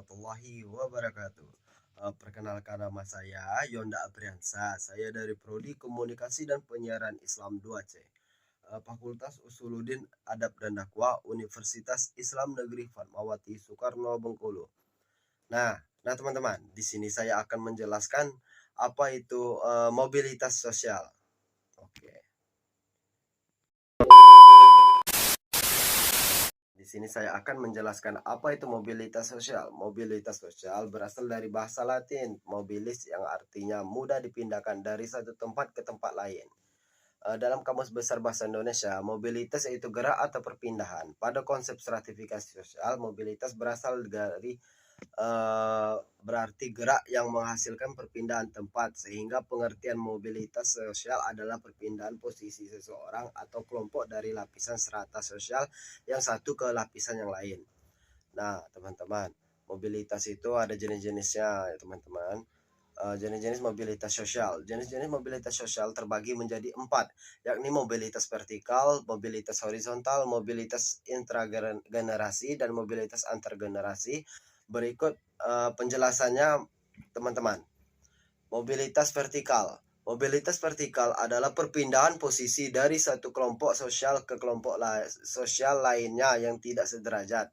warahmatullahi wabarakatuh. Perkenalkan, nama saya Yonda Apriansa. Saya dari Prodi Komunikasi dan Penyiaran Islam 2C. Fakultas Usuluddin Adab dan Dakwah Universitas Islam Negeri Fatmawati Soekarno Bengkulu. Nah, teman-teman, di sini saya akan menjelaskan apa itu mobilitas sosial. Oke. Di sini saya akan menjelaskan apa itu mobilitas sosial. Mobilitas sosial berasal dari bahasa Latin mobilis, yang artinya mudah dipindahkan dari satu tempat ke tempat lain. Dalam Kamus Besar Bahasa Indonesia, mobilitas yaitu gerak atau perpindahan. Pada konsep stratifikasi sosial, mobilitas berasal dari berarti gerak yang menghasilkan perpindahan tempat, sehingga pengertian mobilitas sosial adalah perpindahan posisi seseorang atau kelompok dari lapisan strata sosial yang satu ke lapisan yang lain. Nah, teman-teman, mobilitas itu ada jenis-jenisnya ya, teman-teman. Jenis-jenis mobilitas sosial. Jenis-jenis mobilitas sosial terbagi menjadi 4, yakni mobilitas vertikal, mobilitas horizontal, mobilitas intragenerasi, dan mobilitas antargenerasi. Berikut penjelasannya, teman-teman. Mobilitas vertikal. Mobilitas vertikal adalah perpindahan posisi dari satu kelompok sosial ke kelompok sosial lainnya yang tidak sederajat.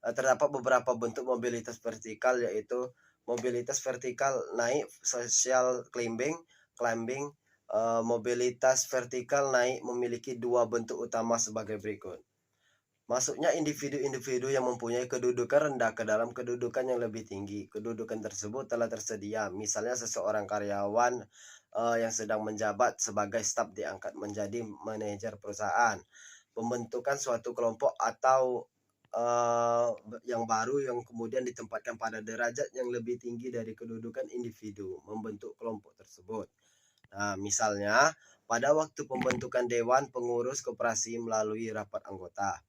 Terdapat beberapa bentuk mobilitas vertikal, yaitu mobilitas vertikal naik social climbing. Mobilitas vertikal naik memiliki dua bentuk utama sebagai berikut. Masuknya individu-individu yang mempunyai kedudukan rendah ke dalam kedudukan yang lebih tinggi. Kedudukan tersebut telah tersedia, misalnya seseorang karyawan yang sedang menjabat sebagai staf diangkat menjadi manajer perusahaan. Pembentukan suatu kelompok atau yang baru yang kemudian ditempatkan pada derajat yang lebih tinggi dari kedudukan individu membentuk kelompok tersebut. Nah, misalnya pada waktu pembentukan dewan pengurus koperasi melalui rapat anggota.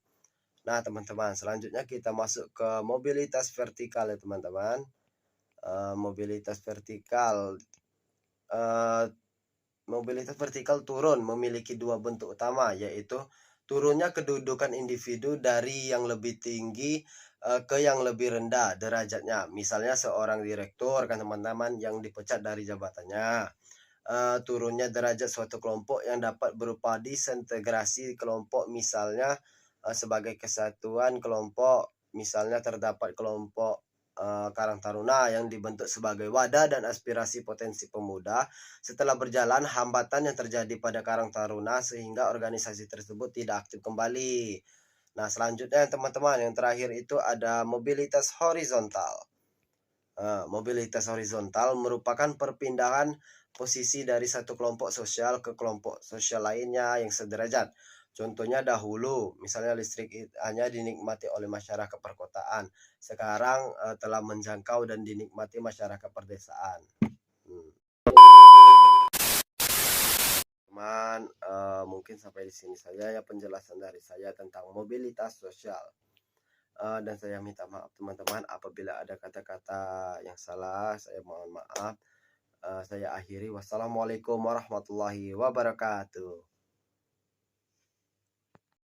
Nah, teman-teman, selanjutnya kita masuk ke mobilitas vertikal ya, teman-teman. Mobilitas vertikal turun memiliki dua bentuk utama, yaitu turunnya kedudukan individu dari yang lebih tinggi ke yang lebih rendah derajatnya. Misalnya seorang direktur, kan teman-teman, yang dipecat dari jabatannya. Turunnya derajat suatu kelompok yang dapat berupa disintegrasi kelompok, misalnya sebagai kesatuan kelompok. Misalnya terdapat kelompok Karang Taruna yang dibentuk sebagai wadah dan aspirasi potensi pemuda. Setelah berjalan, hambatan yang terjadi pada Karang Taruna sehingga organisasi tersebut tidak aktif kembali. Nah, selanjutnya teman-teman, yang terakhir itu ada mobilitas horizontal. Mobilitas horizontal merupakan perpindahan posisi dari satu kelompok sosial ke kelompok sosial lainnya yang sederajat. Contohnya dahulu, misalnya listrik hanya dinikmati oleh masyarakat perkotaan. Sekarang telah menjangkau dan dinikmati masyarakat perdesaan. Teman, mungkin sampai di sini saja ya penjelasan dari saya tentang mobilitas sosial. Dan saya minta maaf teman-teman apabila ada kata-kata yang salah, saya mohon maaf. Saya akhiri. Wassalamualaikum warahmatullahi wabarakatuh.